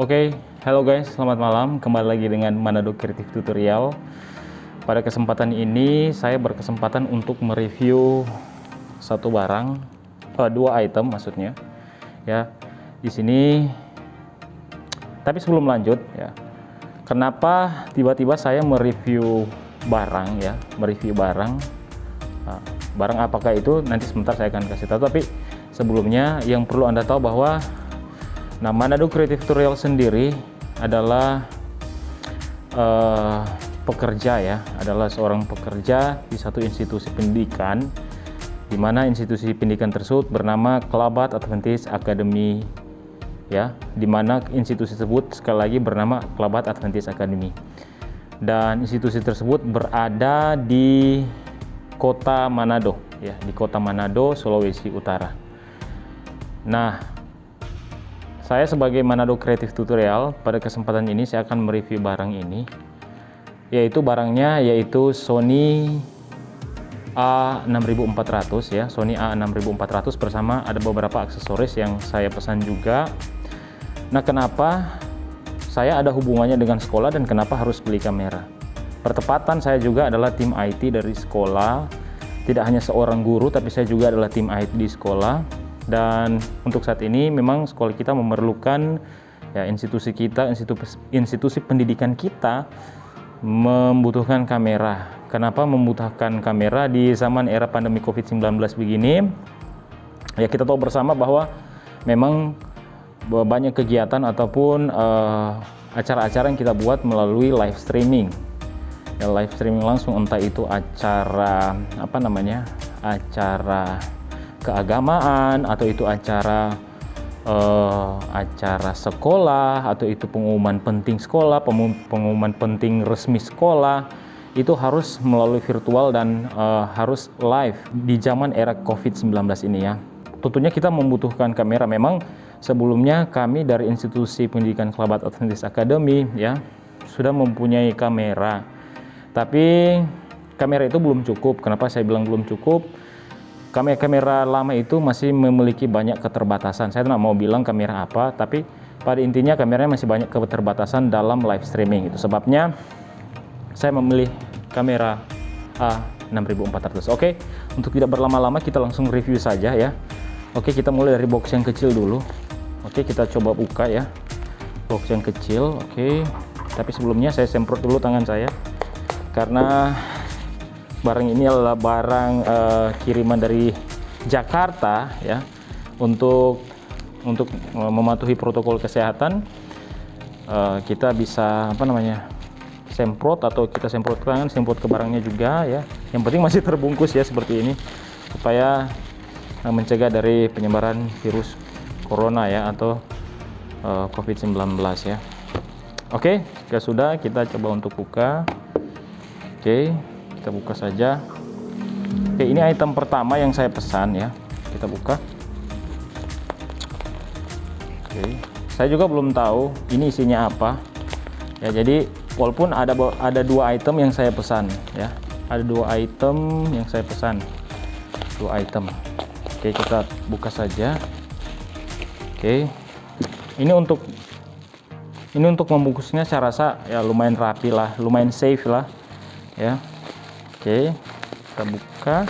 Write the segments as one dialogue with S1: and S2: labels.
S1: Oke, halo guys, selamat malam. Kembali lagi dengan Manado Creative Tutorial. Pada kesempatan ini saya berkesempatan untuk mereview satu barang, dua item maksudnya. Ya, di sini. Tapi sebelum lanjut, ya, kenapa tiba-tiba saya mereview barang, ya, mereview barang? Barang apakah itu? Nanti sebentar saya akan kasih tahu. Tapi sebelumnya, yang perlu Anda tahu bahwa Manado Creative Tutorial sendiri adalah pekerja, ya, adalah seorang pekerja di satu institusi pendidikan, di mana institusi pendidikan tersebut bernama Kelabat Adventist Academy, ya, di mana institusi tersebut sekali lagi bernama Kelabat Adventist Academy, dan institusi tersebut berada di kota Manado, ya, di kota Manado, Sulawesi Utara. Nah, saya sebagai Manado Creative Tutorial pada kesempatan ini saya akan mereview barang ini, yaitu barangnya yaitu Sony A6400, ya, Sony A6400 bersama ada beberapa aksesoris yang saya pesan juga. Nah, kenapa saya ada hubungannya dengan sekolah dan kenapa harus beli kamera? Pertepatan saya juga adalah tim IT dari sekolah, tidak hanya seorang guru tapi saya juga adalah tim IT di sekolah. Dan untuk saat ini memang sekolah kita memerlukan, ya, institusi kita, institusi pendidikan kita membutuhkan kamera. Kenapa membutuhkan kamera di zaman era pandemi COVID-19 begini? Ya, kita tahu bersama bahwa memang banyak kegiatan ataupun acara-acara yang kita buat melalui live streaming. Ya, live streaming langsung, entah itu acara acara keagamaan, atau itu acara sekolah, atau itu pengumuman penting sekolah, pengumuman penting resmi sekolah, itu harus melalui virtual dan harus live di zaman era COVID-19 ini, ya. Tentunya kita membutuhkan kamera. Memang sebelumnya kami dari institusi pendidikan Kelabat Adventist Academy, ya, sudah mempunyai kamera, tapi kamera itu belum cukup. Kenapa saya bilang belum cukup? Kamera lama itu masih memiliki banyak keterbatasan. Saya tidak mau bilang kamera apa, tapi pada intinya kameranya masih banyak keterbatasan dalam live streaming. Itu sebabnya saya memilih kamera A6400. Oke, untuk tidak berlama-lama kita langsung review saja, ya. Oke, kita mulai dari box yang kecil dulu. Oke, kita coba buka, ya, box yang kecil. Oke, tapi sebelumnya saya semprot dulu tangan saya karena barang ini adalah barang kiriman dari Jakarta, ya, untuk mematuhi protokol kesehatan. Kita bisa semprot, atau kita semprot tangan, semprot ke barangnya juga, ya. Yang penting masih terbungkus, ya, seperti ini, supaya mencegah dari penyebaran virus corona, ya, atau COVID-19, ya. Oke, jika sudah, kita coba untuk buka. Oke, kita buka saja. Oke, ini item pertama yang saya pesan, ya. Kita buka. Oke, saya juga belum tahu ini isinya apa, ya. Jadi walaupun ada dua item yang saya pesan, ya, ada dua item yang saya pesan, dua item. Oke, kita buka saja. Oke, ini untuk membungkusnya saya rasa, ya, lumayan rapi lah, lumayan safe lah, ya. Oke, kita buka.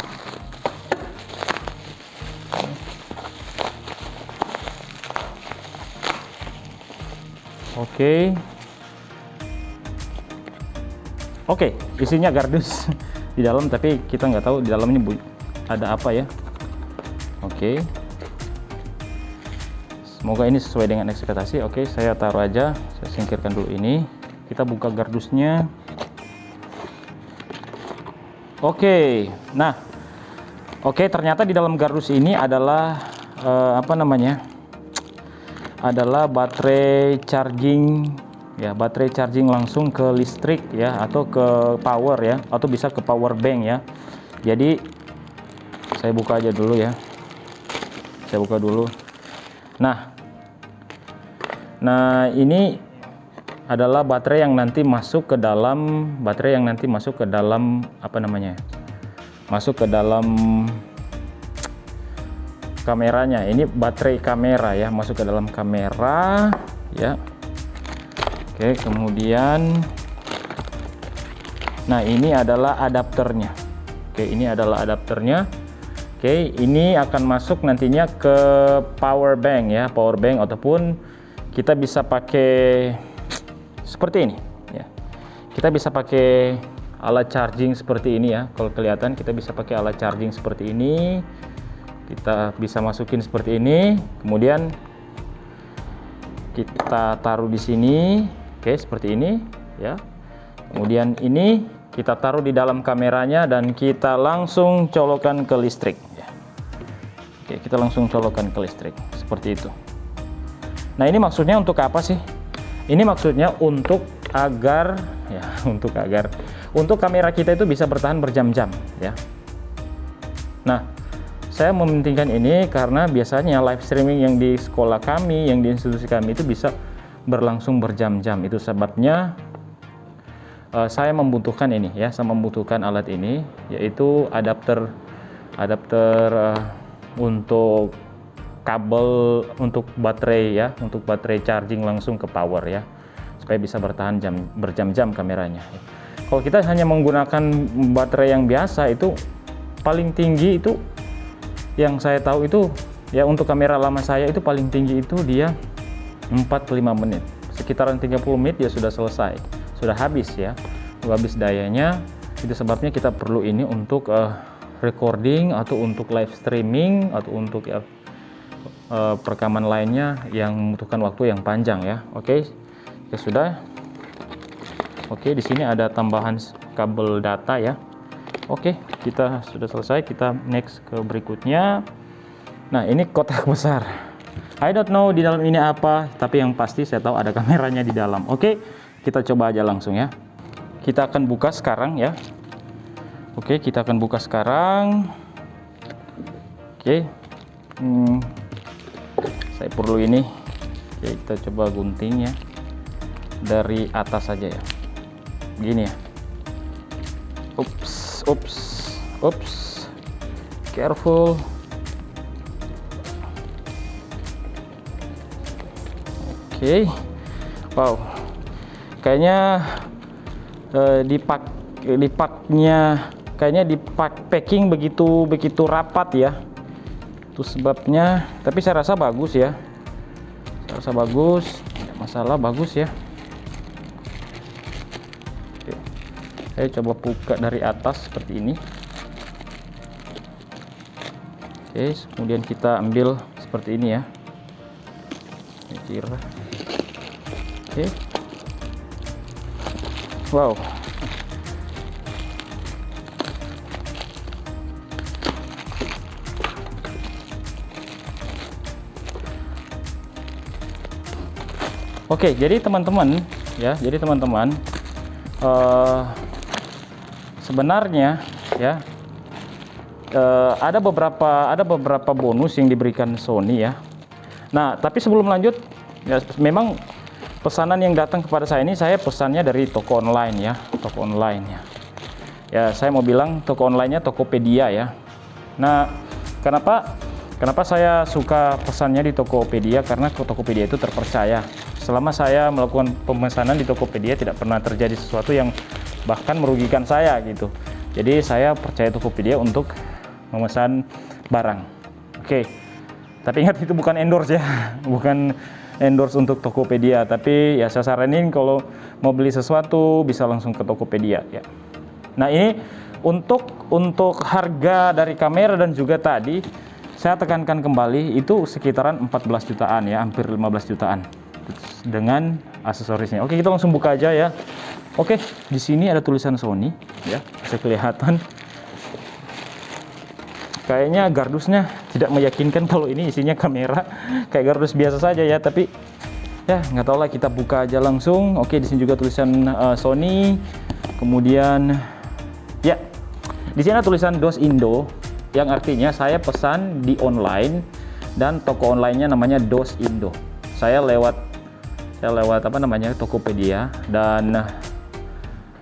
S1: Oke, isinya kardus di dalam, tapi kita nggak tahu di dalamnya ada apa, ya. Oke, semoga ini sesuai dengan ekspektasi. Oke, saya taruh aja, saya singkirkan dulu ini. Kita buka kardusnya. Oke, nah, ternyata di dalam kardus ini adalah adalah baterai charging, ya, baterai charging langsung ke listrik, ya, atau ke power, ya, atau bisa ke power bank, ya. Jadi saya buka aja dulu, ya, saya buka dulu. Nah, ini adalah baterai yang nanti masuk ke dalam masuk ke dalam kameranya. Ini baterai kamera, ya, masuk ke dalam kamera, ya. Oke, kemudian nah ini adalah adapternya. Oke, ini adalah adapternya. Oke, ini akan masuk nantinya ke power bank ya, power bank, ataupun kita bisa pakai seperti ini ya. Kita bisa pakai alat charging seperti ini ya. Kalau kelihatan kita bisa pakai alat charging seperti ini. Kita bisa masukin seperti ini. Kemudian kita taruh di sini. Oke, seperti ini ya. Kemudian ini kita taruh di dalam kameranya dan kita langsung colokkan ke listrik ya. Oke, kita langsung colokkan ke listrik seperti itu. Nah, ini maksudnya untuk apa sih? Ini maksudnya untuk agar ya, untuk kamera kita itu bisa bertahan berjam-jam ya. Nah, saya mementingkan ini karena biasanya live streaming yang di sekolah kami, yang di institusi kami itu bisa berlangsung berjam-jam. Itu sebabnya saya membutuhkan ini ya, saya membutuhkan alat ini, yaitu adapter untuk kabel untuk baterai ya, untuk baterai charging langsung ke power ya, supaya bisa bertahan berjam-jam kameranya. Kalau kita hanya menggunakan baterai yang biasa, itu paling tinggi itu yang saya tahu itu ya, untuk kamera lama saya itu paling tinggi itu dia 45 menit, sekitaran 30 menit dia sudah selesai, sudah habis ya, habis dayanya. Itu sebabnya kita perlu ini untuk recording atau untuk live streaming atau untuk perekaman lainnya yang membutuhkan waktu yang panjang ya. Oke, ya sudah. Oke, di sini ada tambahan kabel data ya. Oke, kita sudah selesai. Kita next ke berikutnya. Nah, ini kotak besar. I don't know di dalam ini apa, tapi yang pasti saya tahu ada kameranya di dalam. Oke, kita coba aja langsung ya. Kita akan buka sekarang ya. Oke, kita akan buka sekarang. Oke, saya perlu ini. Oke, kita coba gunting ya, dari atas saja ya, begini ya. Ups, careful. Oke, wow, kayaknya packing begitu rapat ya. Itu sebabnya, tapi saya rasa bagus ya. Saya rasa bagus, tidak masalah, bagus ya. Oke, saya coba buka dari atas seperti ini. Oke, kemudian kita ambil seperti ini ya. Kira. Oke. Wow. Oke, jadi teman-teman ya, sebenarnya ya ada beberapa bonus yang diberikan Sony ya. Nah, tapi sebelum lanjut ya, memang pesanan yang datang kepada saya ini, saya pesannya dari toko online ya, toko online ya. Ya, saya mau bilang toko onlinenya Tokopedia ya. Nah, kenapa saya suka pesannya di Tokopedia? Karena Tokopedia itu terpercaya. Selama saya melakukan pemesanan di Tokopedia tidak pernah terjadi sesuatu yang bahkan merugikan saya gitu. Jadi saya percaya Tokopedia untuk memesan barang. Oke. Tapi ingat, itu bukan endorse ya, bukan endorse untuk Tokopedia. Tapi ya saya saranin kalau mau beli sesuatu bisa langsung ke Tokopedia ya. Nah, ini untuk harga dari kamera dan juga tadi saya tekankan kembali itu sekitaran 14 jutaan ya, hampir 15 jutaan dengan aksesorisnya. Oke, kita langsung buka aja ya. Oke, di sini ada tulisan Sony ya, bisa kelihatan. Kayaknya gardusnya tidak meyakinkan kalau ini isinya kamera, kayak gardus biasa saja ya, tapi ya nggak tahu lah, kita buka aja langsung. Oke, di sini juga tulisan Sony. Kemudian ya, di sini ada tulisan DOS Indo, yang artinya saya pesan di online dan toko onlinenya namanya DOS Indo. Saya lewat Tokopedia, dan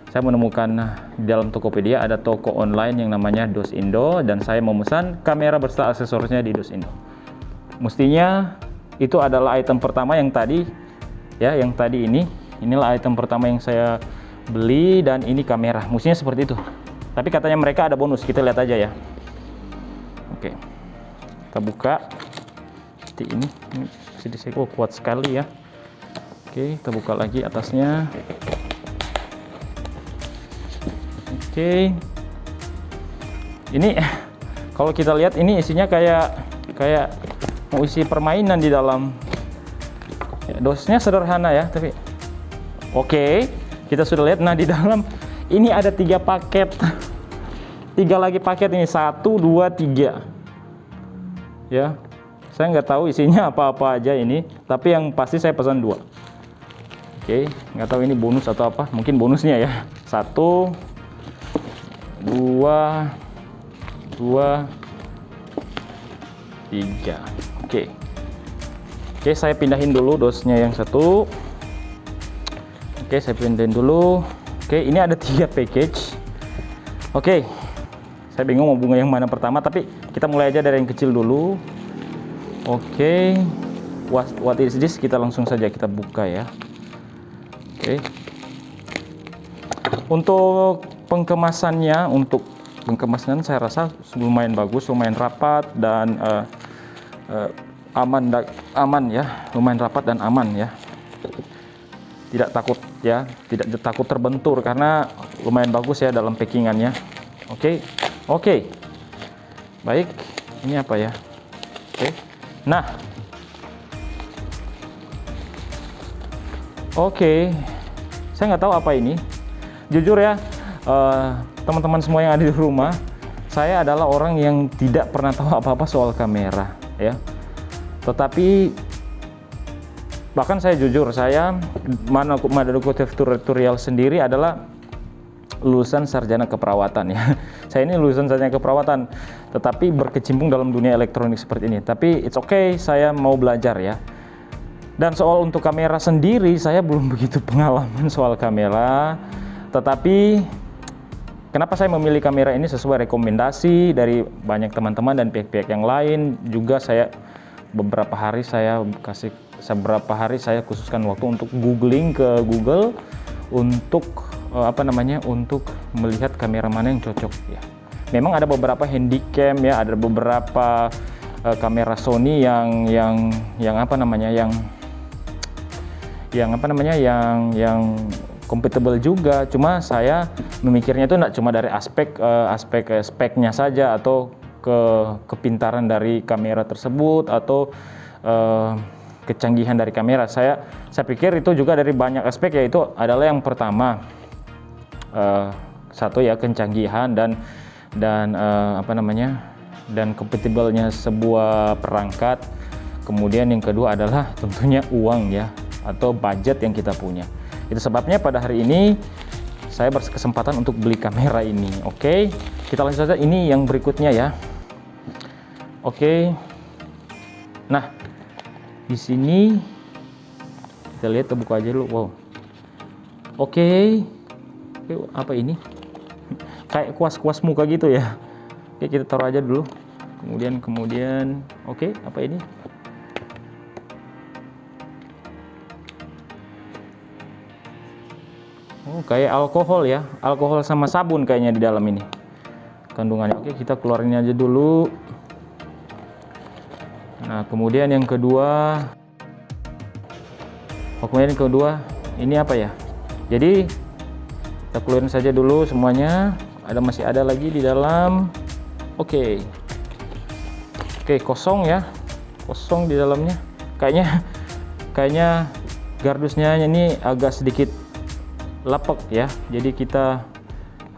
S1: saya menemukan di dalam Tokopedia ada toko online yang namanya DOS Indo, dan saya memesan kamera beserta aksesorisnya di DOS Indo. Mestinya itu adalah item pertama yang tadi ya, yang tadi ini inilah item pertama yang saya beli, dan ini kamera. Mestinya seperti itu. Tapi katanya mereka ada bonus, kita lihat aja ya. Oke. Kita buka. Seperti ini sedikit kuat sekali ya. Oke, kita buka lagi atasnya. Oke. Ini kalau kita lihat ini isinya kayak mau isi permainan di dalam. Ya, dosnya sederhana ya, tapi oke, kita sudah lihat. Nah, di dalam ini ada 3 paket. 3 lagi paket ini, 1, 2, 3. Ya. Saya nggak tahu isinya apa-apa aja ini, tapi yang pasti saya pesan 2. Oke, nggak tahu ini bonus atau apa, mungkin bonusnya ya. 1, 2, 3. Oke, saya pindahin dulu dosnya yang 1. Oke, saya pindahin dulu. Oke, ini ada 3 package. Oke, saya bingung mau bunga yang mana pertama, tapi kita mulai aja dari yang kecil dulu. Oke, what is this? Kita langsung saja kita buka ya. Oke. Untuk pengemasannya, saya rasa lumayan bagus, lumayan rapat dan aman ya, lumayan rapat dan aman ya. Tidak takut ya, tidak takut terbentur karena lumayan bagus ya dalam packingannya. Oke. Baik, ini apa ya? Oke. Nah, saya nggak tahu apa ini. Jujur ya, teman-teman semua yang ada di rumah, saya adalah orang yang tidak pernah tahu apa-apa soal kamera, ya. Tetapi bahkan saya jujur, saya Madaduko Tutorial sendiri adalah lulusan sarjana keperawatan ya. Saya ini lulusan sarjana keperawatan, tetapi berkecimpung dalam dunia elektronik seperti ini. Tapi it's okay, saya mau belajar ya. Dan soal untuk kamera sendiri, saya belum begitu pengalaman soal kamera. Tetapi kenapa saya memilih kamera ini sesuai rekomendasi dari banyak teman-teman dan pihak-pihak yang lain. Juga beberapa hari saya khususkan waktu untuk googling ke Google untuk untuk melihat kamera mana yang cocok ya. Memang ada beberapa handycam ya, ada beberapa kamera Sony yang compatible juga. Cuma saya memikirnya itu enggak cuma dari aspek speknya saja atau kepintaran dari kamera tersebut atau kecanggihan dari kamera. Saya pikir itu juga dari banyak aspek, yaitu adalah yang pertama satu ya, kecanggihan dan compatible-nya sebuah perangkat. Kemudian yang kedua adalah tentunya uang ya, atau budget yang kita punya. Itu sebabnya pada hari ini saya berkesempatan untuk beli kamera ini. Oke, kita langsung saja ini yang berikutnya ya. Oke. Nah, di sini kita lihat, kita buka aja dulu. Wow. Oke, apa ini? Kayak kuas-kuas muka gitu ya. Oke, kita taruh aja dulu. Kemudian, oke, apa ini? Oh, kayak alkohol ya, alkohol sama sabun kayaknya di dalam ini kandungannya. Oke, kita keluarin aja dulu. Nah, kemudian yang kedua, ini apa ya? Jadi kita keluarin saja dulu semuanya. Masih ada lagi di dalam. Oke, kosong ya, kosong di dalamnya. Kayaknya gardusnya ini agak sedikit lepek ya, jadi kita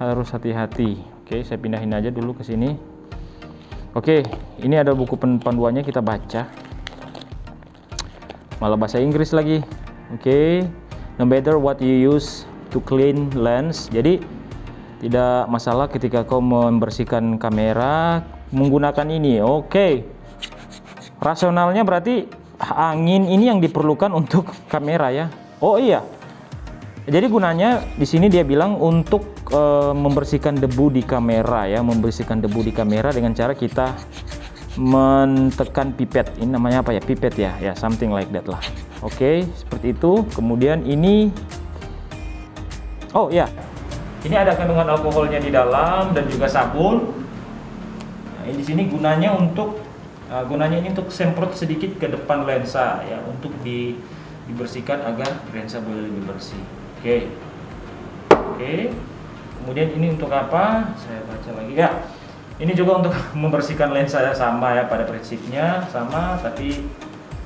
S1: harus hati-hati. Oke, saya pindahin aja dulu ke sini. Oke, ini ada buku panduannya, kita baca. Malah bahasa Inggris lagi. Oke, no matter what you use to clean lens. Jadi tidak masalah ketika kau membersihkan kamera menggunakan ini. Oke, rasionalnya berarti angin ini yang diperlukan untuk kamera ya. Oh iya. Jadi gunanya di sini dia bilang untuk membersihkan debu di kamera ya, membersihkan debu di kamera dengan cara kita mentekan pipet. Ini namanya apa ya? Pipet ya, ya something like that lah. Oke, seperti itu. Kemudian ini, oh ya, ini ada kandungan alkoholnya di dalam dan juga sabun. Nah, di sini gunanya ini untuk semprot sedikit ke depan lensa ya, untuk dibersihkan agar lensa boleh lebih bersih. Oke. Oke. Kemudian ini untuk apa? Saya baca lagi ya. Ini juga untuk membersihkan lensa ya, sama ya, pada prinsipnya sama, tapi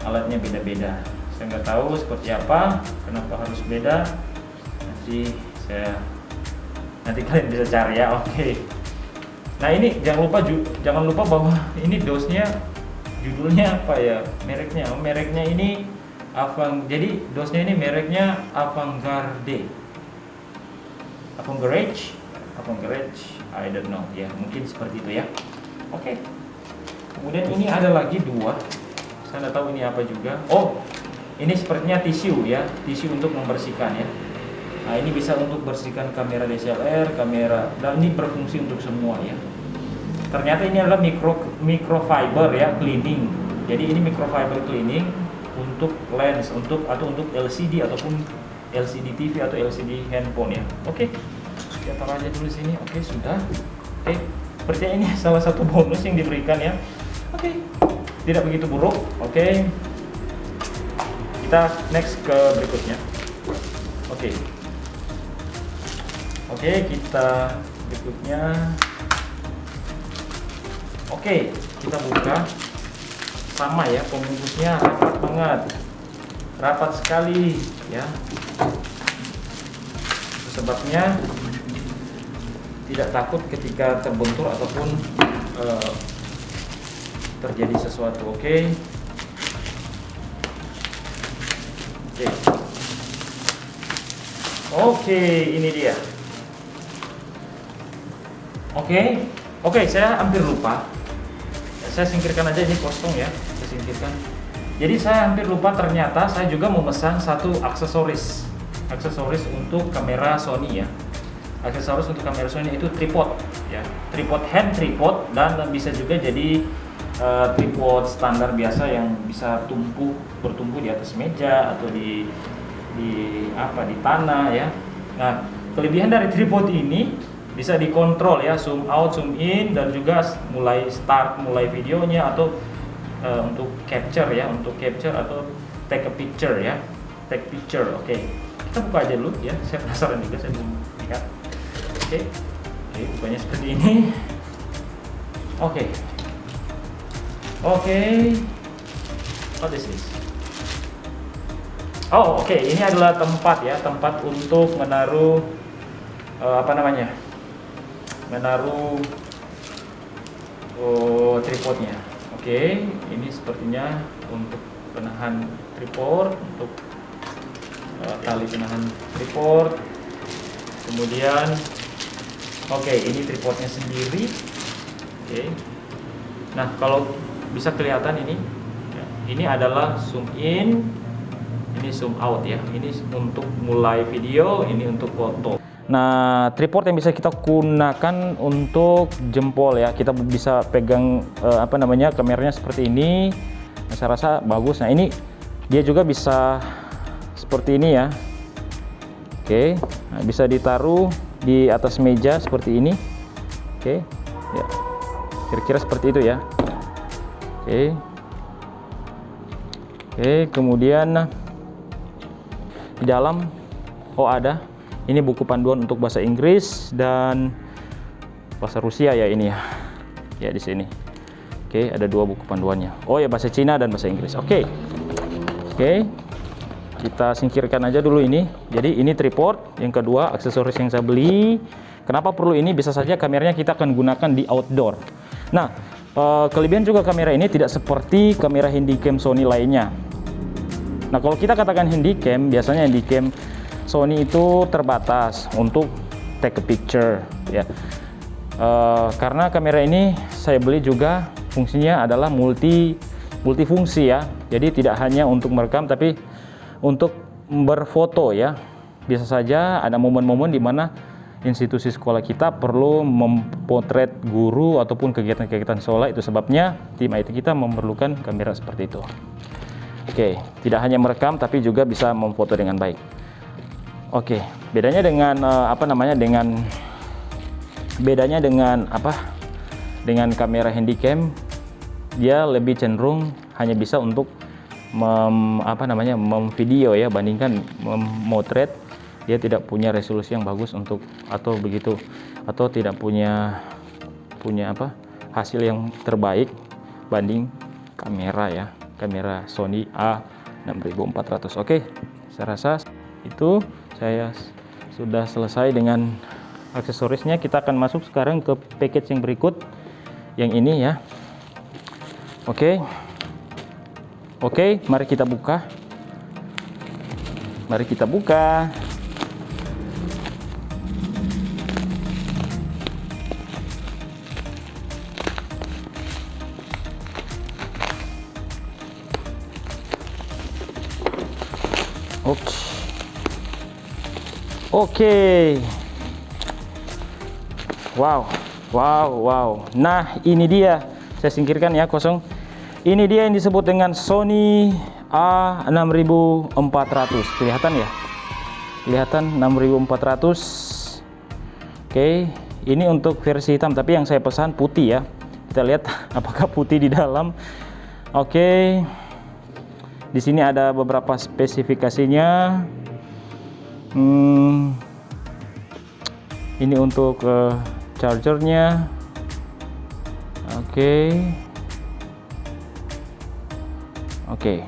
S1: alatnya beda-beda. Saya nggak tahu seperti apa, kenapa harus beda. Nanti kalian bisa cari ya. Oke. Nah ini jangan lupa bahwa ini dosnya, judulnya apa ya, mereknya ini jadi dosnya ini mereknya Avantgarde, I don't know ya, mungkin seperti itu ya. Oke. Kemudian ini ada lagi dua, saya nggak tahu ini apa juga. Oh, ini sepertinya tisu ya, tisu untuk membersihkan ya. Nah ini bisa untuk bersihkan kamera DSLR, kamera, dan ini berfungsi untuk semua ya. Ternyata ini adalah microfiber ya, cleaning. Jadi ini microfiber cleaning untuk lens, untuk LCD ataupun LCD TV atau LCD handphone ya. Oke, kita taruh aja dulu sini. Oke, sudah. Oke, sepertinya ini salah satu bonus yang diberikan ya. Oke, tidak begitu buruk. Oke, kita next ke berikutnya. Oke, kita berikutnya. Oke, kita buka. Sama ya, pembungkusnya rapat banget, rapat sekali ya. Sebabnya tidak takut ketika terbentur ataupun terjadi sesuatu. Oke. Oke, ini dia. Oke, saya hampir lupa. Saya singkirkan aja, ini kosong ya, saya singkirkan. Jadi saya hampir lupa, ternyata saya juga memesan satu aksesoris untuk kamera Sony ya. Aksesoris untuk kamera Sony itu tripod ya, hand tripod, dan bisa juga jadi tripod standar biasa yang bisa bertumbuh di atas meja atau di tanah ya. Nah, kelebihan dari tripod ini bisa dikontrol ya, zoom out, zoom in, dan juga mulai videonya atau untuk capture atau take a picture ya, Oke, kita buka aja dulu ya, saya penasaran juga, saya belum lihat. Oke, bukanya seperti ini. Oke, what is this? Oh, oke, ini adalah tempat untuk menaruh menaruh tripodnya. Oke, ini sepertinya untuk penahan tripod, untuk tali penahan tripod. Kemudian ini tripodnya sendiri. Nah, kalau bisa kelihatan ini adalah zoom in, ini zoom out ya. Ini untuk mulai video, ini untuk foto. Nah, tripod yang bisa kita gunakan untuk jempol ya. Kita bisa pegang kameranya seperti ini. Nah, saya rasa bagus. Nah, ini dia juga bisa seperti ini ya. Oke, nah, bisa ditaruh di atas meja seperti ini. Oke, ya. Kira-kira seperti itu ya. Oke, kemudian di dalam ada. Ini buku panduan untuk bahasa Inggris dan bahasa Rusia ya ini ya. Ya di sini. Oke, ada dua buku panduannya. Oh ya, bahasa Cina dan bahasa Inggris. Oke. Kita singkirkan aja dulu ini. Jadi ini tripod, yang kedua aksesoris yang saya beli. Kenapa perlu ini? Bisa saja kameranya kita akan gunakan di outdoor. Nah, kelebihan juga kamera ini tidak seperti kamera handycam Sony lainnya. Nah, kalau kita katakan handycam, biasanya handycam Sony itu terbatas untuk take a picture ya. Karena kamera ini saya beli juga fungsinya adalah multifungsi ya. Jadi tidak hanya untuk merekam tapi untuk berfoto ya. Bisa saja ada momen-momen di mana institusi sekolah kita perlu memotret guru ataupun kegiatan-kegiatan sekolah. Itu sebabnya tim IT kita memerlukan kamera seperti itu. Oke, tidak hanya merekam tapi juga bisa memfoto dengan baik. Oke, bedanya dengan dengan kamera handycam, dia lebih cenderung hanya bisa untuk memvideo ya, bandingkan memotret. Dia tidak punya resolusi yang bagus untuk atau tidak punya hasil yang terbaik banding kamera ya, kamera Sony A6400. Oke, saya rasa itu saya sudah selesai dengan aksesorisnya. Kita akan masuk sekarang ke package yang berikut, yang ini ya. Oke, mari kita buka. Oke. Wow. Nah, ini dia. Saya singkirkan ya, kosong. Ini dia yang disebut dengan Sony A6400. Kelihatan ya? Kelihatan 6400. Oke, ini untuk versi hitam, tapi yang saya pesan putih ya. Kita lihat apakah putih di dalam. Oke. Di sini ada beberapa spesifikasinya. Ini untuk chargernya. Oke,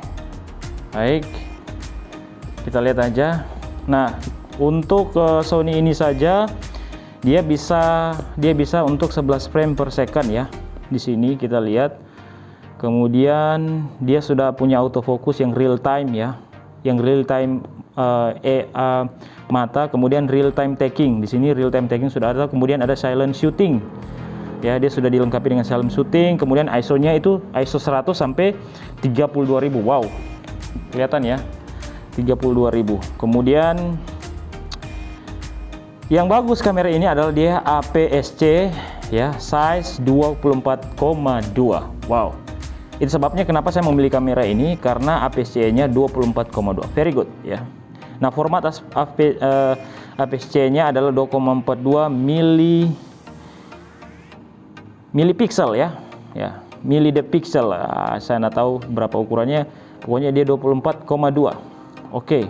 S1: baik, kita lihat aja. Nah, untuk Sony ini saja dia bisa untuk 11 frame per second ya. Di sini kita lihat. Kemudian dia sudah punya autofocus yang real time ya, yang real time mata. Kemudian real time taking, di sini real time taking sudah ada. Kemudian ada silent shooting ya, dia sudah dilengkapi dengan silent shooting. Kemudian ISO-nya itu ISO 100 sampai 32.000. Wow, kelihatan ya, 32.000. Kemudian yang bagus kamera ini adalah dia APS-C ya, size 24,2. Wow, itu sebabnya kenapa saya memilih kamera ini, karena APS-C-nya 24,2. Very good ya. Nah, format APS-C-nya adalah 2,42 milipiksel ya. Ya, milidepixel. Saya nggak tahu berapa ukurannya. Pokoknya dia 24,2. Oke.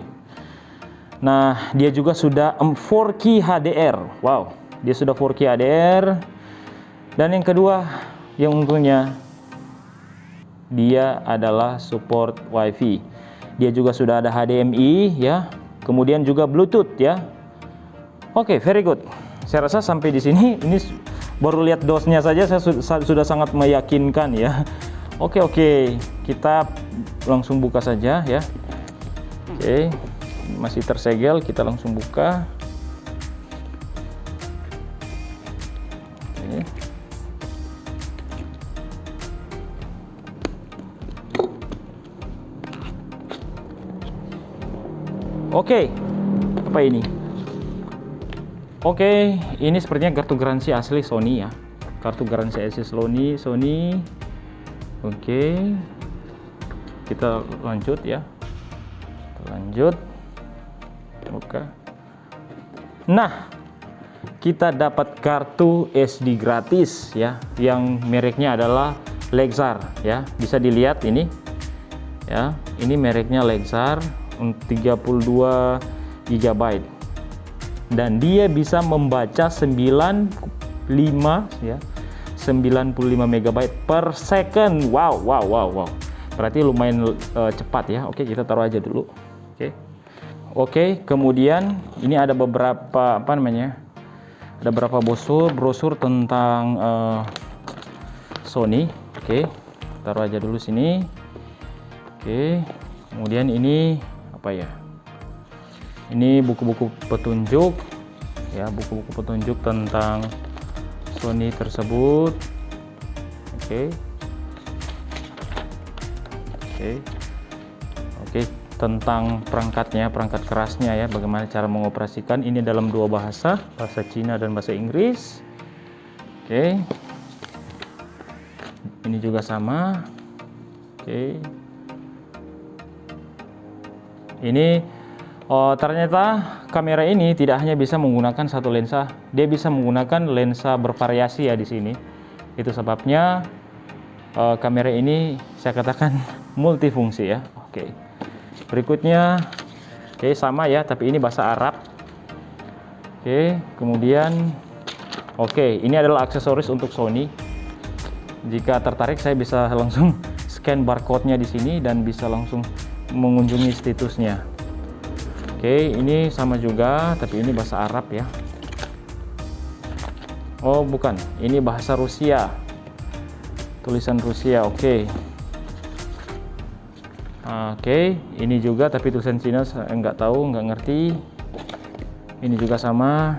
S1: Nah, dia juga sudah 4K HDR. Wow, dia sudah 4K HDR. Dan yang kedua, yang untungnya, dia adalah support WiFi. Dia juga sudah ada HDMI ya, kemudian juga Bluetooth ya. Oke, very good. Saya rasa sampai di sini, ini baru lihat dosnya saja saya sudah sangat meyakinkan ya. Oke, kita langsung buka saja ya. Oke, masih tersegel, kita langsung buka. Oke, apa ini? Oke, ini sepertinya kartu garansi asli Sony ya. Kartu garansi asli Sony. Oke, kita lanjut ya. Buka. Nah, kita dapat kartu SD gratis ya, yang mereknya adalah Lexar ya. Bisa dilihat ini ya. Ini mereknya Lexar. 32 GB dan dia bisa membaca 95 MB per second. Wow, berarti lumayan cepat ya. Oke, kita taruh aja dulu. Oke, kemudian ini ada beberapa ada beberapa brosur tentang Sony. Oke, taruh aja dulu sini. Oke, kemudian ini apa ya? Ini buku-buku petunjuk ya, buku-buku petunjuk tentang Sony tersebut. Oke, tentang perangkatnya, perangkat kerasnya ya, bagaimana cara mengoperasikan. Ini dalam dua bahasa, bahasa Cina dan bahasa Inggris. Oke. Ini juga sama. Oke. Ini ternyata kamera ini tidak hanya bisa menggunakan satu lensa, dia bisa menggunakan lensa bervariasi ya di sini. Itu sebabnya kamera ini saya katakan multifungsi ya. Oke. Berikutnya, oke sama ya, tapi ini bahasa Arab. Oke, kemudian, oke, ini adalah aksesoris untuk Sony. Jika tertarik, saya bisa langsung scan barcode-nya di sini dan bisa langsung mengunjungi situsnya. Oke, ini sama juga, tapi ini bahasa Arab ya. Oh, bukan, ini bahasa Rusia. Tulisan Rusia, oke. Oke, ini juga tapi tulisan Cina saya nggak tahu, nggak ngerti. Ini juga sama.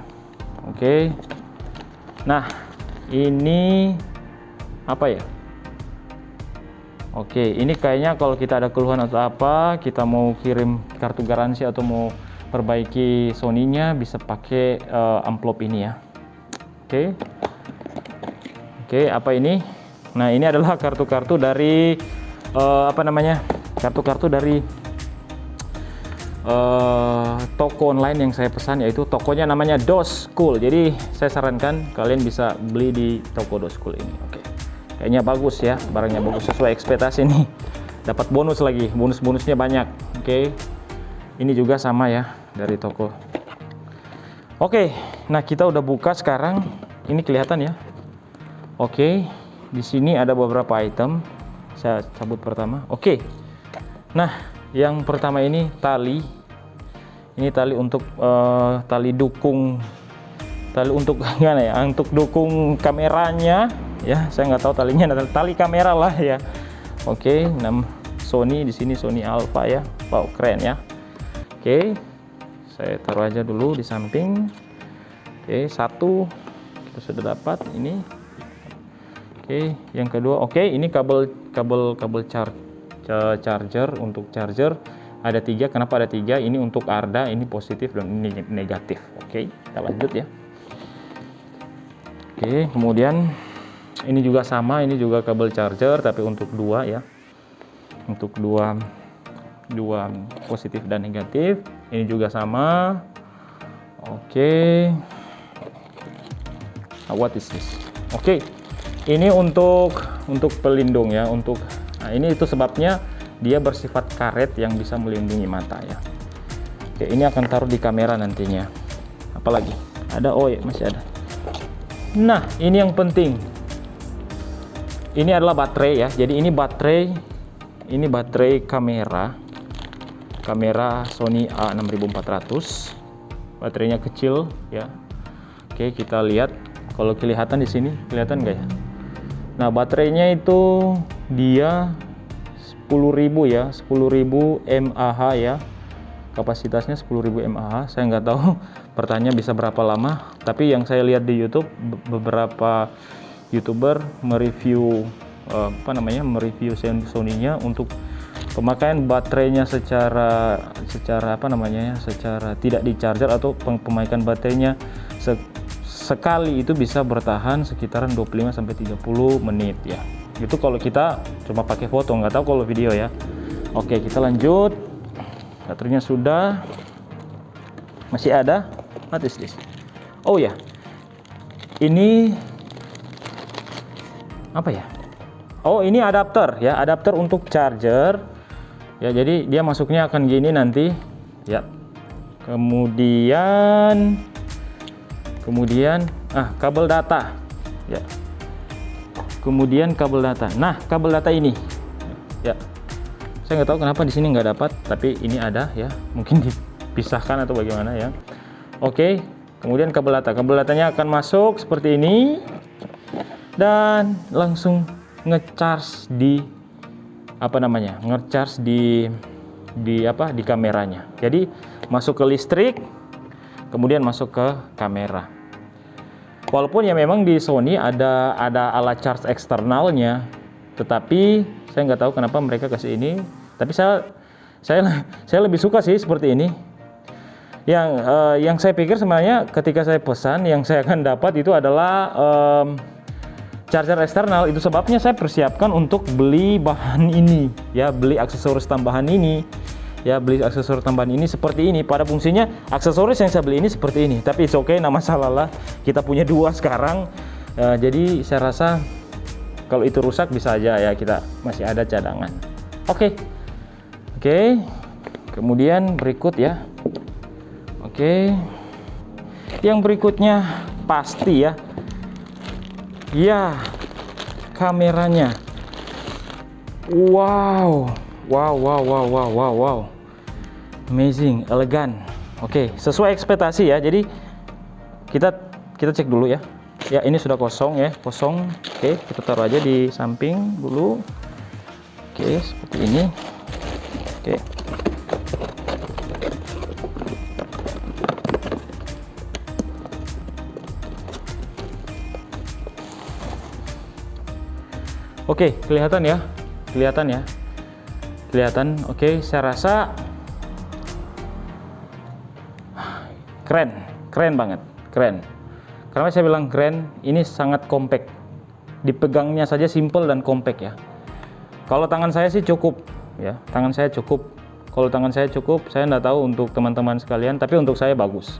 S1: Oke. Nah, ini apa ya? Oke, ini kayaknya kalau kita ada keluhan atau apa, kita mau kirim kartu garansi atau mau perbaiki Sony-nya, bisa pakai amplop ini ya. Oke. Oke, apa ini? Nah, ini adalah kartu-kartu dari apa namanya? Kartu-kartu dari toko online yang saya pesan, yaitu tokonya namanya DOS-Cool. Jadi saya sarankan kalian bisa beli di toko DOS-Cool ini. Oke, kayaknya bagus ya, barangnya bagus sesuai ekspektasi nih. Dapat bonus lagi, bonus-bonusnya banyak. Oke, ini juga sama ya dari toko. Oke, nah kita udah buka sekarang. Ini kelihatan ya. Oke, di sini ada beberapa item. Saya cabut pertama. Oke. Nah, yang pertama ini tali. Ini tali untuk tali dukung, tali untuk gimana ya? Untuk dukung kameranya. Ya, saya nggak tahu talinya, tali kamera lah ya. Oke, 6 Sony di sini, Sony Alpha ya. Wow, keren ya. Oke, saya taruh aja dulu di samping. Oke, satu kita sudah dapat ini. Oke, yang kedua, oke, ini kabel charger. Untuk charger ada 3. Kenapa ada 3? Ini untuk ARDA, ini positif dan ini negatif. Oke, kita lanjut ya. Oke, kemudian ini juga sama, ini juga kabel charger tapi untuk 2 ya. Untuk dua positif dan negatif. Ini juga sama. Oke. What is this? Oke. Ini untuk pelindung ya, nah ini itu sebabnya dia bersifat karet yang bisa melindungi mata ya. Oke, ini akan taruh di kamera nantinya. Apalagi? Ada, oh ya, masih ada. Nah, ini yang penting. Ini adalah baterai ya. Jadi ini baterai kamera Sony A6400. Baterainya kecil ya. Oke, kita lihat. Kalau kelihatan di sini, kelihatan nggak ya? Nah, baterainya itu dia 10.000 ya, 10.000 mAh ya. Kapasitasnya 10.000 mAh. Saya nggak tahu pertanyaan bisa berapa lama. Tapi yang saya lihat di YouTube, beberapa YouTuber mereview mereview Sony-nya untuk pemakaian baterainya secara secara tidak di charger atau pemakaian baterainya sekali itu bisa bertahan sekitaran 25 sampai 30 menit ya. Itu kalau kita cuma pakai foto, nggak tahu kalau video ya. Oke, kita lanjut. Baterainya sudah. Masih ada. What is this? Oh ya. Ini apa ya? Oh, ini adapter ya, adapter untuk charger. Ya, jadi dia masuknya akan gini nanti. Ya. Kemudian kabel data ya. Kemudian kabel data. Nah, kabel data ini ya, saya nggak tahu kenapa di sini nggak dapat, tapi ini ada ya, mungkin dipisahkan atau bagaimana ya. Oke, kemudian kabel datanya akan masuk seperti ini dan langsung ngecharge di di kameranya. Jadi masuk ke listrik, kemudian masuk ke kamera. Walaupun ya memang di Sony ada alat charge eksternalnya, tetapi saya nggak tahu kenapa mereka kasih ini. Tapi saya Saya lebih suka sih seperti ini. Yang saya pikir sebenarnya ketika saya pesan, yang saya akan dapat itu adalah charger eksternal. Itu sebabnya saya persiapkan untuk beli bahan ini, ya, beli aksesoris tambahan ini, ya, beli aksesoris tambahan ini seperti ini. Pada fungsinya aksesoris yang saya beli ini seperti ini, tapi it's okay, nama masalah lah. Kita punya 2 sekarang, jadi saya rasa kalau itu rusak bisa aja ya, kita masih ada cadangan. Oke. Kemudian berikut ya. Oke. Yang berikutnya pasti ya. Ya, kameranya. Wow. Amazing, elegan. Oke, sesuai ekspektasi ya. Jadi kita cek dulu ya. Ya, ini sudah kosong ya, kosong. Oke, kita taruh aja di samping dulu. Oke, seperti ini. Oke. Oke, kelihatan ya. Kelihatan. Oke, saya rasa keren banget. Karena saya bilang keren, ini sangat compact. Dipegangnya saja simple dan compact ya. Kalau tangan saya sih cukup ya, Kalau tangan saya cukup, saya nggak tahu untuk teman-teman sekalian, tapi untuk saya bagus.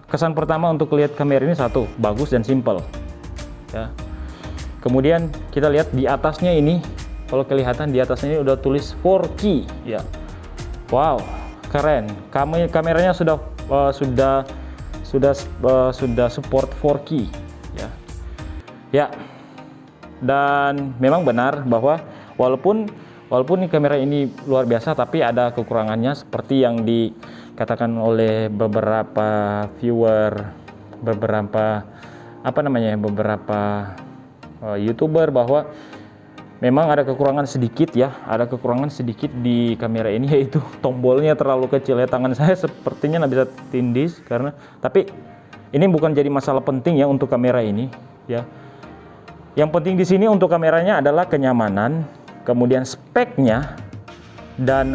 S1: Kesan pertama untuk lihat kamera ini satu, bagus dan simple. Ya. Kemudian kita lihat di atasnya ini, kalau kelihatan di atasnya ini udah tulis 4K ya. Wow, keren. Kameranya sudah support 4K ya. Ya. Dan memang benar bahwa walaupun kamera ini luar biasa, tapi ada kekurangannya seperti yang dikatakan oleh beberapa viewer, beberapa YouTuber, bahwa memang ada kekurangan sedikit di kamera ini, yaitu tombolnya terlalu kecil ya. Tangan saya sepertinya nggak bisa tindis tapi ini bukan jadi masalah penting ya untuk kamera ini ya. Yang penting di sini untuk kameranya adalah kenyamanan, kemudian speknya, dan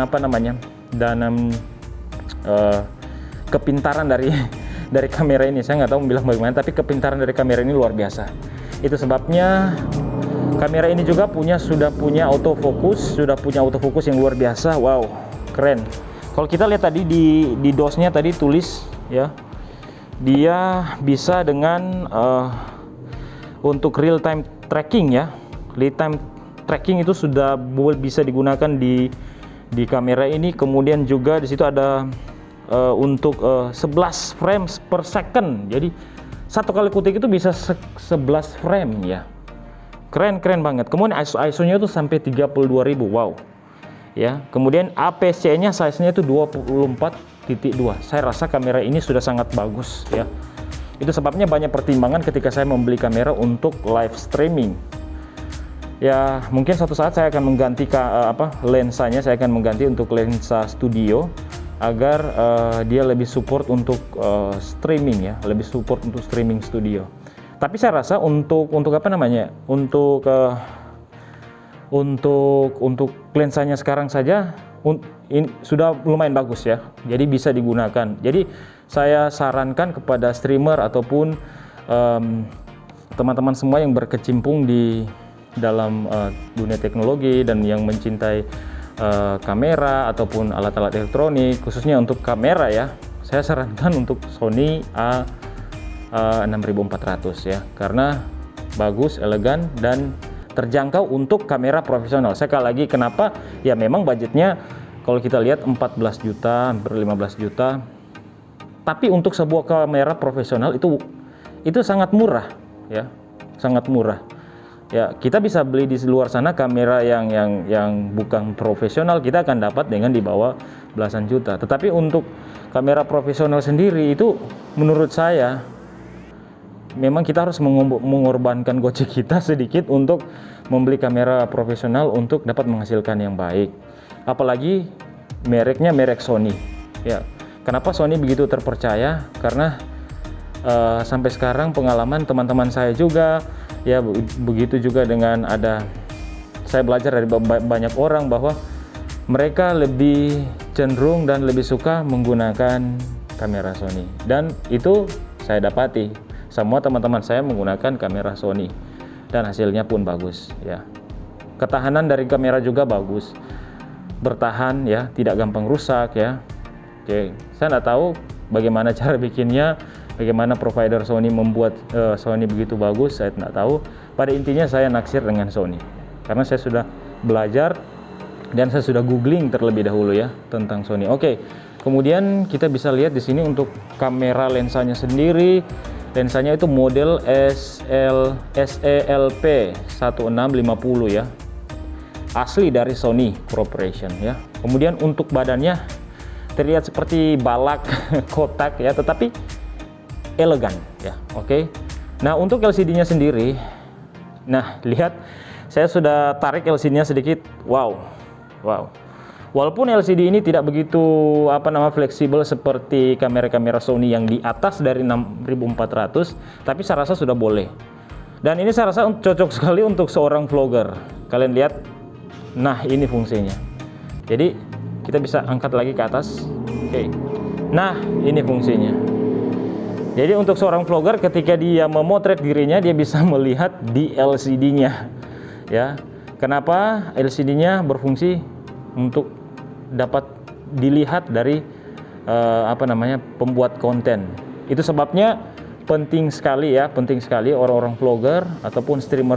S1: kepintaran dari kamera ini. Saya nggak tahu bilang bagaimana, tapi kepintaran dari kamera ini luar biasa. Itu sebabnya kamera ini juga sudah punya autofocus yang luar biasa. Wow, keren. Kalau kita lihat tadi di DOS-nya tadi tulis ya, dia bisa dengan untuk real time tracking ya. Real time tracking itu sudah bisa digunakan di kamera ini. Kemudian juga di situ ada untuk 11 frames per second. Jadi satu kali kutik itu bisa 11 frame ya. Keren banget. Kemudian ISO-nya itu sampai 32.000. Wow. Ya. Kemudian APC-nya size-nya itu 24.2. Saya rasa kamera ini sudah sangat bagus ya. Itu sebabnya banyak pertimbangan ketika saya membeli kamera untuk live streaming. Ya, mungkin suatu saat saya akan mengganti lensanya, saya akan mengganti untuk lensa studio agar dia lebih support untuk streaming ya, lebih support untuk streaming studio. Tapi saya rasa untuk lensanya sekarang saja ini sudah lumayan bagus ya. Jadi bisa digunakan. Jadi saya sarankan kepada streamer ataupun teman-teman semua yang berkecimpung di dalam dunia teknologi dan yang mencintai kamera ataupun alat-alat elektronik, khususnya untuk kamera ya, saya sarankan untuk Sony A6400 ya, karena bagus, elegan, dan terjangkau untuk kamera profesional. Sekali lagi, kenapa? Ya memang budgetnya kalau kita lihat 14 juta, hampir 15 juta, tapi untuk sebuah kamera profesional itu sangat murah ya, sangat murah. Ya, kita bisa beli di luar sana kamera yang bukan profesional, kita akan dapat dengan di bawah belasan juta. Tetapi untuk kamera profesional sendiri itu menurut saya memang kita harus mengorbankan gocek kita sedikit untuk membeli kamera profesional untuk dapat menghasilkan yang baik. Apalagi mereknya merek Sony. Ya, kenapa Sony begitu terpercaya? Karena sampai sekarang pengalaman teman-teman saya juga, ya begitu juga dengan saya belajar dari banyak orang bahwa mereka lebih cenderung dan lebih suka menggunakan kamera Sony. Dan itu saya dapati, semua teman-teman saya menggunakan kamera Sony dan hasilnya pun bagus ya. Ketahanan dari kamera juga bagus, bertahan ya, tidak gampang rusak ya. Oke, saya nggak tahu bagaimana cara bikinnya, bagaimana provider Sony membuat Sony begitu bagus, saya tidak tahu. Pada intinya saya naksir dengan Sony karena saya sudah belajar dan saya sudah googling terlebih dahulu ya tentang Sony. Oke, kemudian kita bisa lihat di sini untuk kamera lensanya sendiri. Lensanya itu model SELP 1650 ya, asli dari Sony Corporation ya. Kemudian untuk badannya terlihat seperti balak kotak ya, tetapi elegan ya. Oke. Nah, untuk LCD-nya sendiri, nah lihat saya sudah tarik LCD-nya sedikit. Wow. Walaupun LCD ini tidak begitu fleksibel seperti kamera-kamera Sony yang di atas dari 6400, tapi saya rasa sudah boleh. Dan ini saya rasa cocok sekali untuk seorang vlogger. Kalian lihat, nah ini fungsinya. Jadi kita bisa angkat lagi ke atas. Oke. Nah, ini fungsinya. Jadi untuk seorang vlogger ketika dia memotret dirinya, dia bisa melihat di LCD-nya. Ya. Kenapa LCD-nya berfungsi untuk dapat dilihat dari pembuat konten. Itu sebabnya penting sekali orang-orang vlogger ataupun streamer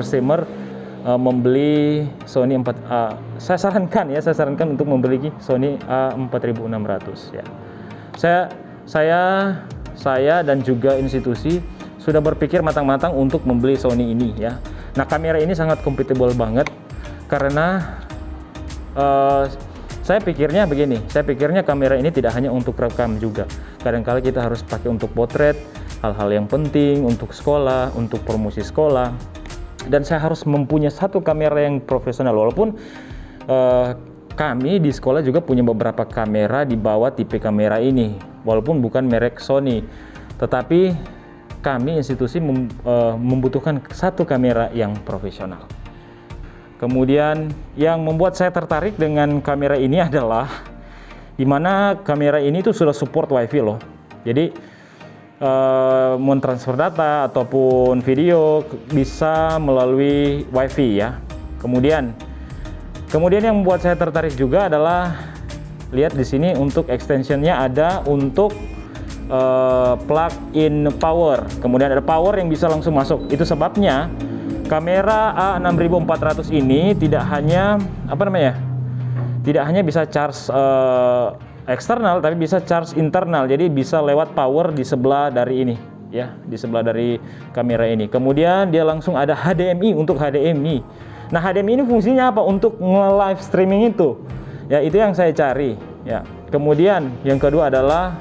S1: membeli Sony 4A. Saya sarankan untuk membeli Sony A4600 ya. Saya dan juga institusi sudah berpikir matang-matang untuk membeli Sony ini ya. Nah, kamera ini sangat compatible banget karena saya pikirnya kamera ini tidak hanya untuk rekam juga. Kadang-kala kita harus pakai untuk potret, hal-hal yang penting untuk sekolah, untuk promosi sekolah. Dan saya harus mempunyai satu kamera yang profesional. Walaupun kami di sekolah juga punya beberapa kamera di bawah tipe kamera ini, walaupun bukan merek Sony, tetapi kami institusi membutuhkan satu kamera yang profesional. Kemudian yang membuat saya tertarik dengan kamera ini adalah dimana kamera ini tuh sudah support WiFi loh. Jadi mentransfer data ataupun video bisa melalui WiFi ya. Kemudian yang membuat saya tertarik juga adalah lihat di sini untuk extensionnya ada untuk plug-in power. Kemudian ada power yang bisa langsung masuk. Itu sebabnya kamera A6400 ini tidak hanya bisa charge eksternal, tapi bisa charge internal. Jadi bisa lewat power di sebelah dari ini ya, di sebelah dari kamera ini. Kemudian dia langsung ada HDMI untuk HDMI. Nah, HDMI ini fungsinya apa? Untuk nge-live streaming itu. Ya, itu yang saya cari ya. Kemudian yang kedua adalah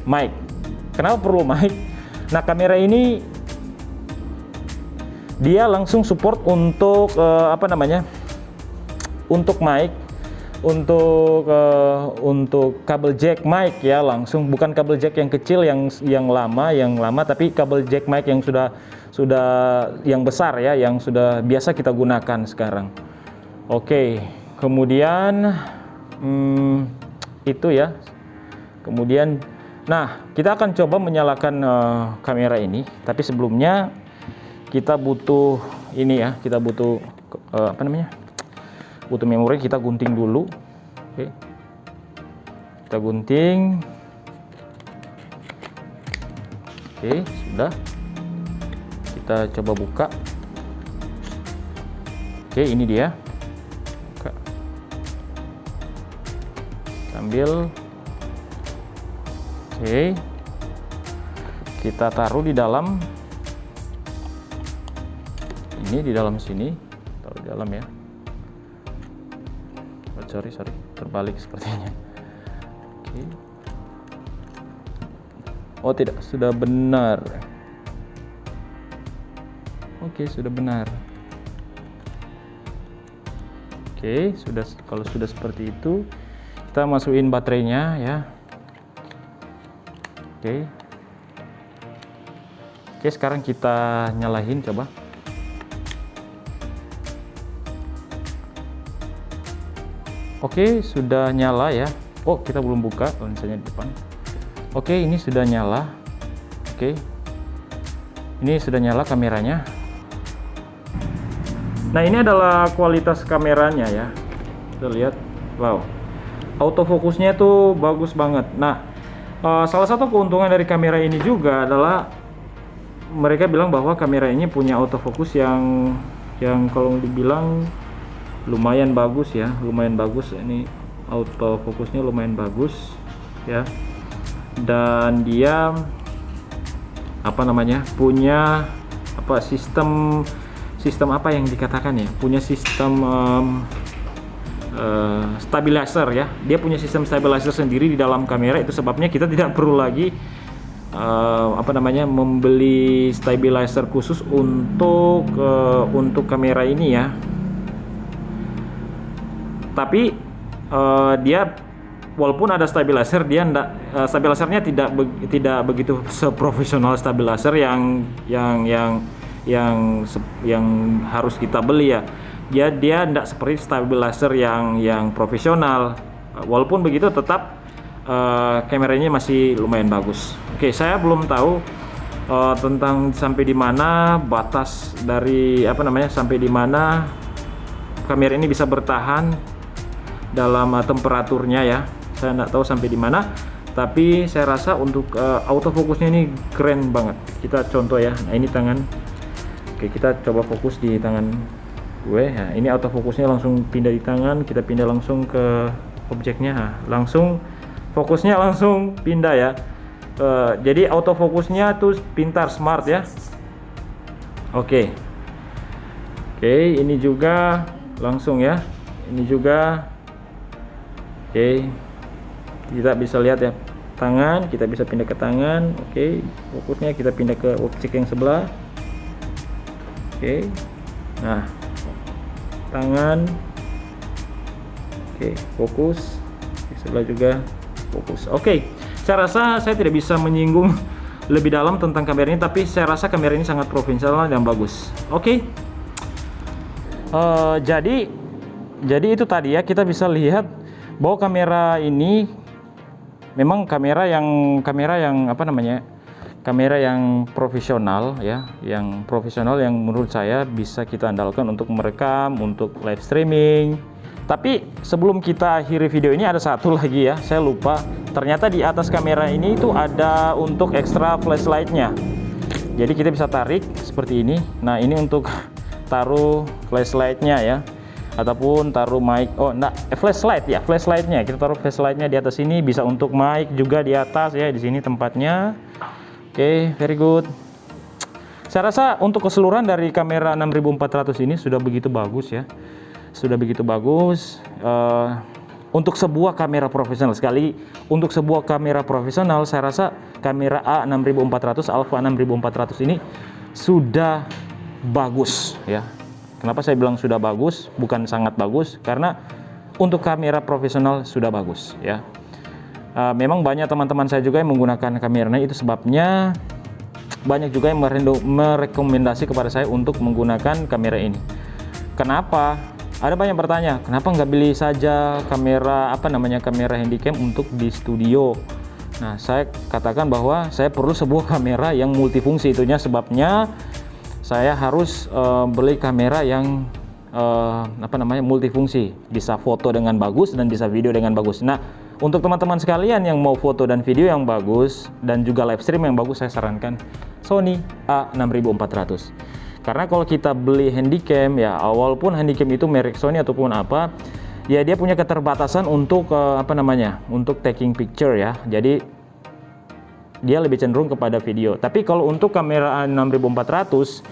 S1: mic. Kenapa perlu mic? Nah, kamera ini dia langsung support untuk untuk mic, untuk kabel jack mic ya, langsung, bukan kabel jack yang kecil yang lama, tapi kabel jack mic yang sudah yang besar ya, yang sudah biasa kita gunakan sekarang. Oke, kemudian itu ya. Kemudian nah, kita akan coba menyalakan kamera ini, tapi sebelumnya kita butuh ini ya, kita butuh butuh memori. Kita gunting dulu. Oke. Kita gunting. Oke, sudah. Kita coba buka. Oke, ini dia. Buka. Sambil oke. Kita taruh di dalam ini, di dalam sini, taruh di dalam ya. Sorry, terbalik sepertinya. Oke. Oh tidak, sudah benar. Oke, sudah benar. Oke, kalau sudah seperti itu, kita masukin baterainya ya. Oke. Oke, sekarang kita nyalain coba. Oke, sudah nyala ya. Oh, kita belum buka lensanya di depan. Oke, ini sudah nyala. Oke, ini sudah nyala kameranya. Nah, ini adalah kualitas kameranya ya. Kita lihat, wow, autofokusnya tuh bagus banget. Nah, salah satu keuntungan dari kamera ini juga adalah mereka bilang bahwa kamera ini punya autofokus yang kalau dibilang lumayan bagus ya, lumayan bagus. Ini autofokusnya lumayan bagus ya. Dan dia punya sistem apa yang dikatakan ya, punya sistem stabilizer ya. Dia punya sistem stabilizer sendiri di dalam kamera. Itu sebabnya kita tidak perlu lagi membeli stabilizer khusus untuk kamera ini ya. Tapi dia walaupun ada stabilizer, dia stabilizernya tidak begitu seprofesional stabilizer yang harus kita beli ya. Dia tidak seperti stabilizer yang profesional. Walaupun begitu tetap kameranya masih lumayan bagus. Oke, saya belum tahu tentang sampai di mana batas dari sampai di mana kamera ini bisa bertahan dalam temperaturnya ya. Saya nggak tahu sampai di mana, tapi saya rasa untuk autofokusnya ini keren banget. Kita contoh ya. Nah, ini tangan. Oke, kita coba fokus di tangan gue. Nah, ini autofokusnya langsung pindah di tangan. Kita pindah langsung ke objeknya. Nah, langsung fokusnya langsung pindah ya. Jadi autofokusnya tuh pintar, smart ya. Oke, ini juga langsung ya. Ini juga. Oke, kita bisa lihat ya, tangan kita bisa pindah ke tangan. Oke, fokusnya kita pindah ke objek yang sebelah. Oke, nah tangan. Oke, fokus di sebelah juga fokus. Oke, saya rasa saya tidak bisa menyinggung lebih dalam tentang kamera ini, tapi saya rasa kamera ini sangat profesional dan bagus. Oke, jadi itu tadi ya, kita bisa lihat bahwa kamera ini memang kamera yang profesional ya, yang menurut saya bisa kita andalkan untuk merekam, untuk live streaming. Tapi sebelum kita akhiri video ini ada satu lagi ya, saya lupa. Ternyata di atas kamera ini itu ada untuk extra flashlightnya. Jadi kita bisa tarik seperti ini. Nah, ini untuk taruh flashlightnya ya, ataupun taruh mic. Flashlightnya kita taruh flashlightnya di atas sini. Bisa untuk mic juga di atas ya, di sini tempatnya. Oke, very good. Saya rasa untuk keseluruhan dari kamera 6400 ini sudah begitu bagus ya, sudah begitu bagus. Untuk sebuah kamera profesional, untuk sebuah kamera profesional, saya rasa kamera A6400 Alpha 6400 ini sudah bagus ya. Kenapa saya bilang sudah bagus, bukan sangat bagus? Karena untuk kamera profesional sudah bagus ya. Memang banyak teman-teman saya juga yang menggunakan kameranya, itu sebabnya banyak juga yang merekomendasi kepada saya untuk menggunakan kamera ini. Kenapa? Ada banyak bertanya, kenapa nggak beli saja kamera kamera handycam untuk di studio? Nah, saya katakan bahwa saya perlu sebuah kamera yang multifungsi. Itunya sebabnya saya harus beli kamera yang multifungsi, bisa foto dengan bagus dan bisa video dengan bagus. Nah, untuk teman-teman sekalian yang mau foto dan video yang bagus dan juga live stream yang bagus, saya sarankan Sony A6400. Karena kalau kita beli handycam ya, walaupun handycam itu merek Sony ataupun apa, ya dia punya keterbatasan untuk untuk taking picture ya. Jadi dia lebih cenderung kepada video. Tapi kalau untuk kamera A6400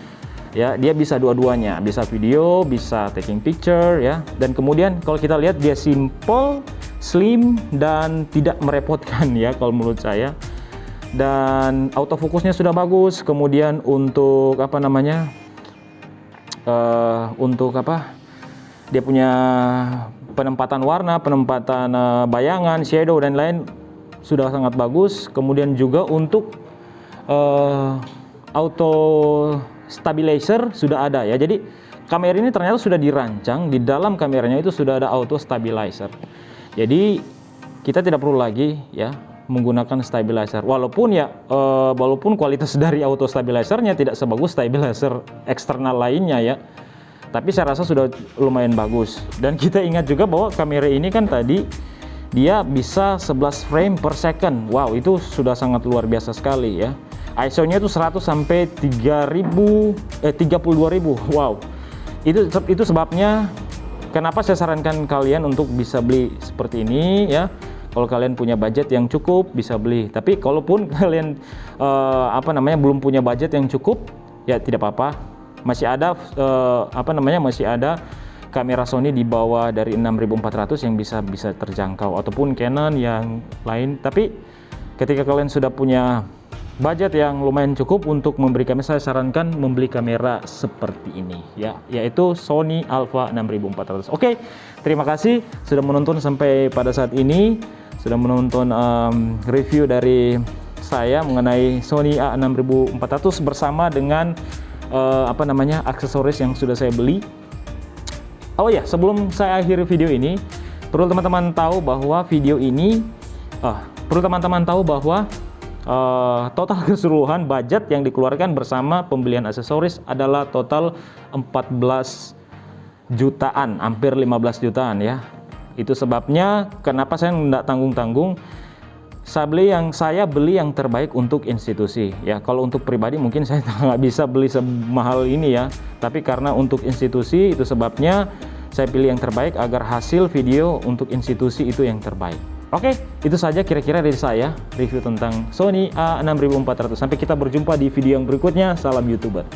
S1: ya, dia bisa dua-duanya, bisa video, bisa taking picture ya. Dan kemudian kalau kita lihat dia simple, slim dan tidak merepotkan ya kalau menurut saya. Dan autofokusnya sudah bagus. Kemudian untuk dia punya penempatan warna, penempatan bayangan, shadow dan lain sudah sangat bagus. Kemudian juga untuk auto stabilizer sudah ada ya. Jadi kamera ini ternyata sudah dirancang, di dalam kameranya itu sudah ada auto stabilizer. Jadi kita tidak perlu lagi ya menggunakan stabilizer. Walaupun kualitas dari auto stabilizernya tidak sebagus stabilizer eksternal lainnya ya. Tapi saya rasa sudah lumayan bagus. Dan kita ingat juga bahwa kamera ini kan tadi dia bisa 11 frame per second. Wow, itu sudah sangat luar biasa sekali ya. ISO-nya itu 100 sampai 32.000. Wow. Itu sebabnya kenapa saya sarankan kalian untuk bisa beli seperti ini ya. Kalau kalian punya budget yang cukup bisa beli. Tapi kalaupun kalian belum punya budget yang cukup, ya tidak apa-apa. Masih ada masih ada kamera Sony di bawah dari 6400 yang bisa terjangkau, ataupun Canon yang lain. Tapi ketika kalian sudah punya budget yang lumayan cukup untuk membeli kamera, saya sarankan membeli kamera seperti ini ya, yaitu Sony Alpha 6400. Oke, terima kasih sudah menonton sampai pada saat ini, sudah menonton review dari saya mengenai Sony A6400 bersama dengan aksesoris yang sudah saya beli. Oh ya, sebelum saya akhiri video ini, perlu teman-teman tahu bahwa total keseluruhan budget yang dikeluarkan bersama pembelian aksesoris adalah total 14 jutaan, hampir 15 jutaan ya. Itu sebabnya kenapa saya tidak tanggung-tanggung. Saya beli yang terbaik untuk institusi ya. Kalau untuk pribadi mungkin saya nggak bisa beli semahal ini ya, tapi karena untuk institusi itu sebabnya saya pilih yang terbaik agar hasil video untuk institusi itu yang terbaik. Oke, itu saja kira-kira dari saya review tentang Sony A6400. Sampai kita berjumpa di video yang berikutnya. Salam YouTuber.